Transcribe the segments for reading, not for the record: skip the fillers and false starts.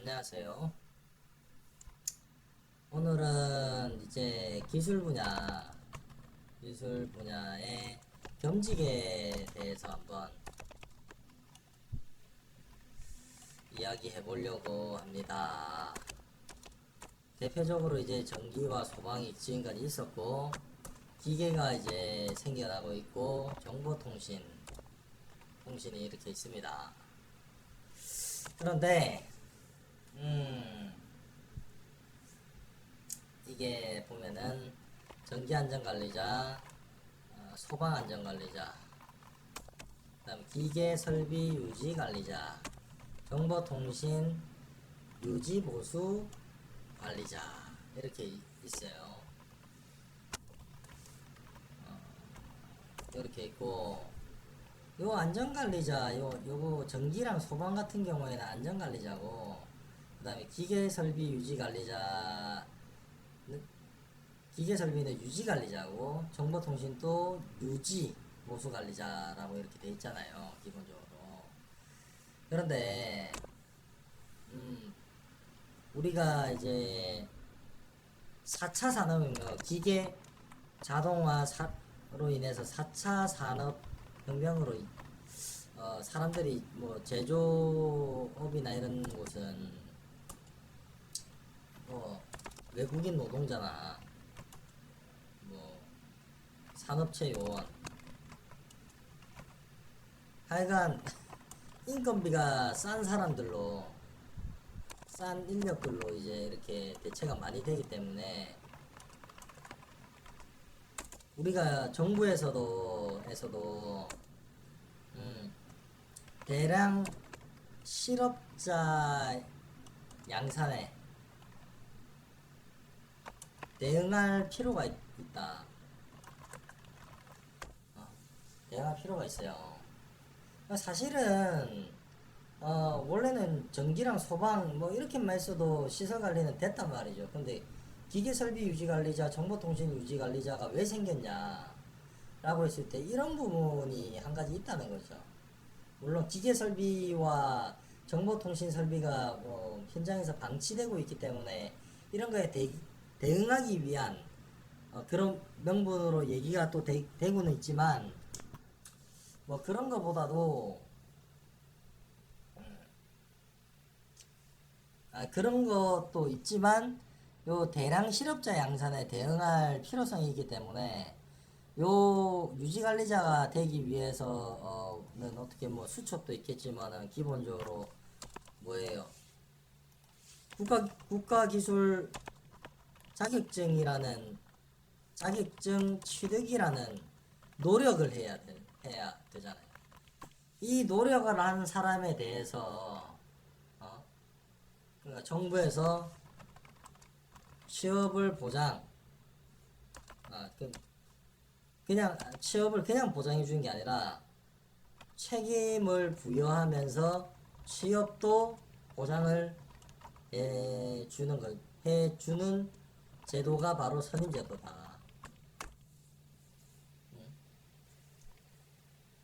안녕하세요. 오늘은 이제 기술 분야의 겸직에 대해서 한번 이야기해 보려고 합니다. 대표적으로 이제 전기와 소방이 지금까지 있었고, 기계가 이제 생겨나고 있고, 정보통신이 이렇게 있습니다. 그런데, 이게 보면은 전기안전관리자, 소방안전관리자, 그 다음 기계설비 유지관리자, 정보통신 유지보수 관리자 이렇게 있어요. 이렇게 있고, 요 안전관리자, 요거 전기랑 소방 같은 경우에는 안전관리자고, 그 다음에 기계설비는 유지관리자고, 정보통신도 유지 보수관리자라고 이렇게 돼 있잖아요, 기본적으로. 그런데 우리가 이제 4차 산업혁명, 기계 자동화로 인해서 4차 산업혁명으로 사람들이 뭐 제조업이나 이런 곳은 뭐 외국인 노동자나 뭐 산업체 요원, 하여간 인건비가 싼 인력들로 이제 이렇게 대체가 많이 되기 때문에 우리가 정부에서도 대량 실업자 양산에 대응할 필요가 있다. 대응할 필요가 있어요. 사실은 원래는 전기랑 소방 뭐 이렇게만 했어도 시설 관리는 됐단 말이죠. 근데 기계설비 유지관리자, 정보통신 유지관리자가 왜 생겼냐 라고 했을 때 이런 부분이 한 가지 있다는 거죠. 물론 기계설비와 정보통신 설비가 현장에서 방치되고 있기 때문에 이런 거에 대응하기 위한 그런 명분으로 얘기가 또 되고는 있지만, 뭐 그런 거보다도 그런 것도 있지만 요 대량 실업자 양산에 대응할 필요성이 있기 때문에 요 유지관리자가 되기 위해서는 어떻게 뭐 수첩도 있겠지만은 기본적으로 뭐예요? 국가기술 자격증이라는 자격증 취득이라는 노력을 해야 되잖아요. 이 노력을 한 사람에 대해서 그러니까 정부에서 취업을 보장, 아, 그냥 취업을 그냥 보장해 주는 게 아니라 책임을 부여하면서 취업도 보장을 해주는 제도가 바로 선임제도다.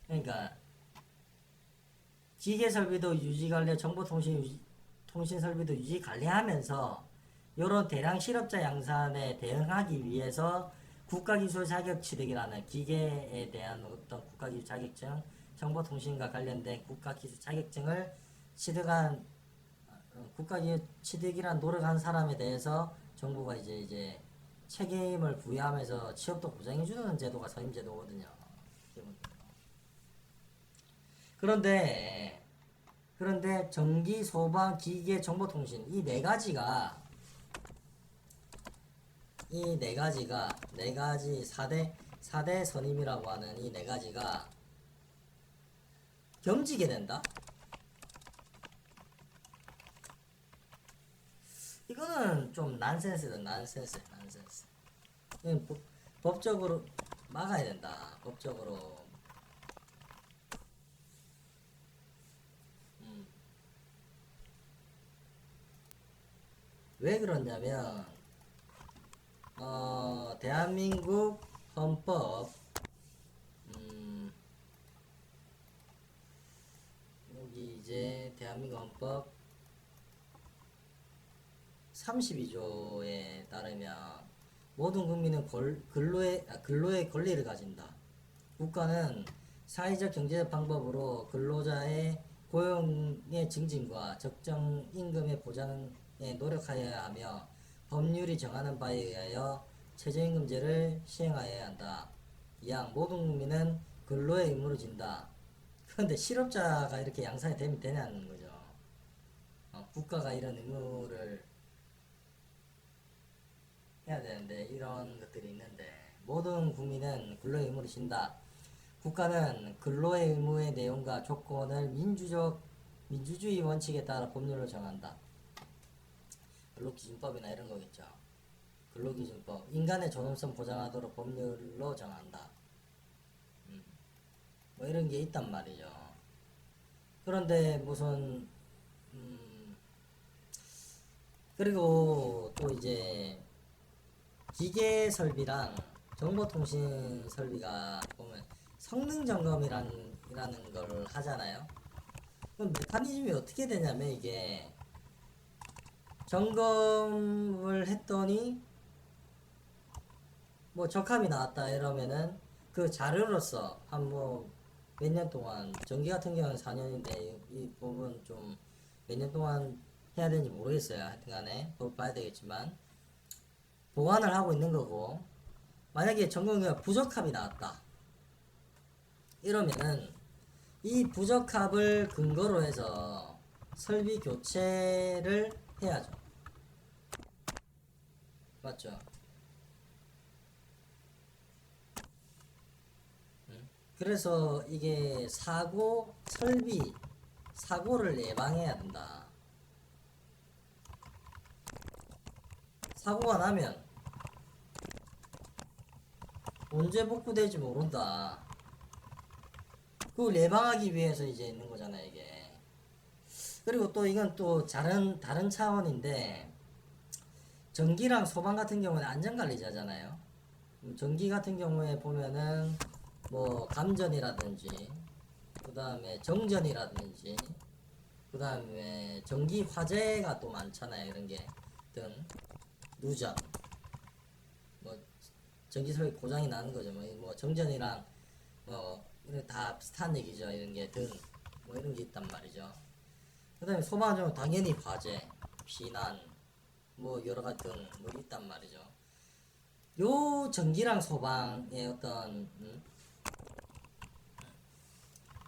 그러니까 기계설비도 유지관리, 통신설비도 유지관리하면서 이런 대량 실업자 양산에 대응하기 위해서 국가기술 자격 취득이라는 기계에 대한 어떤 국가기술 자격증, 정보통신과 관련된 국가기술 자격증을 취득한 국가기술 취득이란 노력한 사람에 대해서 정부가 이제 책임을 부여하면서 취업도 보장해주는 제도가 선임제도거든요. 그런데 전기, 소방, 기계, 정보통신 네 가지 4대 선임이라고 하는 이 네 가지가 겸지게 된다? 이거는 좀 난센스다, 난센스. 이건 법적으로 막아야 된다. 법적으로. 왜 그러냐면, 대한민국 헌법, 여기 이제 대한민국 헌법 32조에 따르면 모든 국민은 근로의 권리를 가진다. 국가는 사회적 경제적 방법으로 근로자의 고용의 증진과 적정 임금의 보장에 노력하여야 하며 법률이 정하는 바에 의하여 최저임금제를 시행하여야 한다. 이항 모든 국민은 근로의 의무를 진다. 그런데 실업자가 이렇게 양산이 되면 되냐는 거죠. 국가가 이런 의무를 해야 되는데 이런 것들이 있는데 모든 국민은 근로의 의무를 진다. 국가는 근로의 의무의 내용과 조건을 민주주의 원칙에 따라 법률로 정한다. 근로기준법이나 이런 거겠죠. 근로기준법, 인간의 존엄성 보장하도록 법률로 정한다. 뭐 이런 게 있단 말이죠. 그런데 무슨 그리고 또 이제 기계 설비랑 정보통신 설비가 보면 성능 점검이라는 걸 하잖아요. 그럼 메커니즘이 어떻게 되냐면 이게 점검을 했더니 뭐 적합이 나왔다 이러면은 그 자료로서 한 뭐 몇 년 동안 전기 같은 경우는 4년인데 이 부분 좀 몇 년 동안 해야 되는지 모르겠어요. 하여튼간에 그걸 봐야 되겠지만 보관을 하고 있는 거고 만약에 점검이 부적합이 나왔다 이러면은 이 부적합을 근거로 해서 설비 교체를 해야죠. 맞죠? 그래서 이게 설비 사고를 예방해야 된다. 사고가 나면 언제 복구될지 모른다. 그걸 예방하기 위해서 이제 있는 거잖아요, 이게. 그리고 또 이건 또 다른 차원인데, 전기랑 소방 같은 경우는 안전관리자잖아요. 전기 같은 경우에 보면은, 뭐, 감전이라든지, 그 다음에 정전이라든지, 그 다음에 전기 화재가 또 많잖아요, 이런 게. 등, 누전, 뭐, 전기 설비 고장이 나는 거죠. 뭐 정전이랑, 이런 다 비슷한 얘기죠. 이런 게 등, 뭐 이런 게 있단 말이죠. 그 다음에 소방은 당연히 화재, 피난, 뭐 여러 가지 등, 뭐 있단 말이죠. 요 전기랑 소방의 어떤,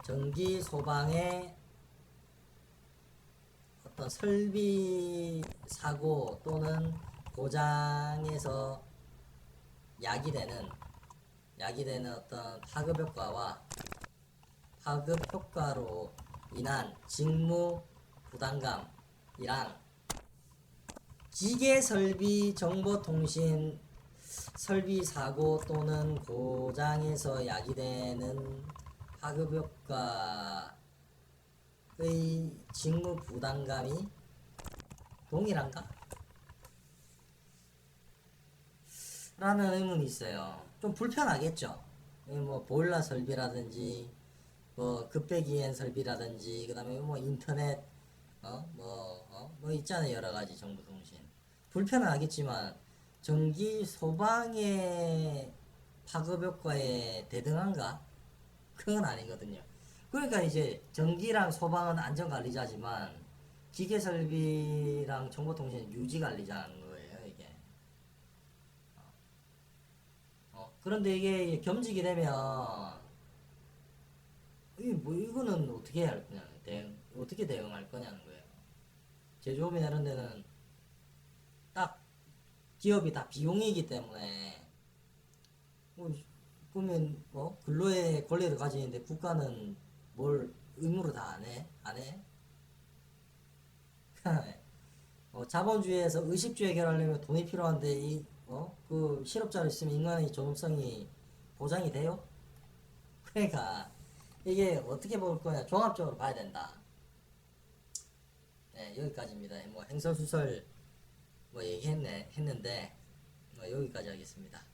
전기 소방의 어떤 설비 사고 또는 고장에서 야기되는 어떤 파급 효과로 인한 직무 부담감이랑 기계 설비 정보통신 설비 사고 또는 고장에서 야기되는 파급 효과의 직무 부담감이 동일한가? 라는 의문이 있어요. 좀 불편하겠죠. 뭐 보일러 설비라든지 뭐 급배기엔 설비라든지 그다음에 뭐 인터넷 뭐 있잖아요. 여러 가지 정보 통신. 불편하겠지만 전기 소방의 파급 효과에 대등한가? 그건 아니거든요. 그러니까 이제 전기랑 소방은 안전관리자지만 기계 설비랑 정보통신은 유지관리자는 거예요, 이게. 그런데 이게 겸직이 되면 이거는 어떻게 할 거냐, 어떻게 대응할 거냐는 거예요. 제조업이나 이런 데는 딱 기업이 다 비용이기 때문에 그러면 근로의 권리를 가지는데 국가는 뭘 의무로 다 안 해? 안 해? 자본주의에서 의식주의 해결하려면 돈이 필요한데 그 실업자를 있으면 인간의 존엄성이 보장이 돼요? 그러니까 이게 어떻게 볼 거냐 종합적으로 봐야 된다. 네, 여기까지입니다. 뭐 행설수설 뭐 얘기했는데 여기까지 하겠습니다.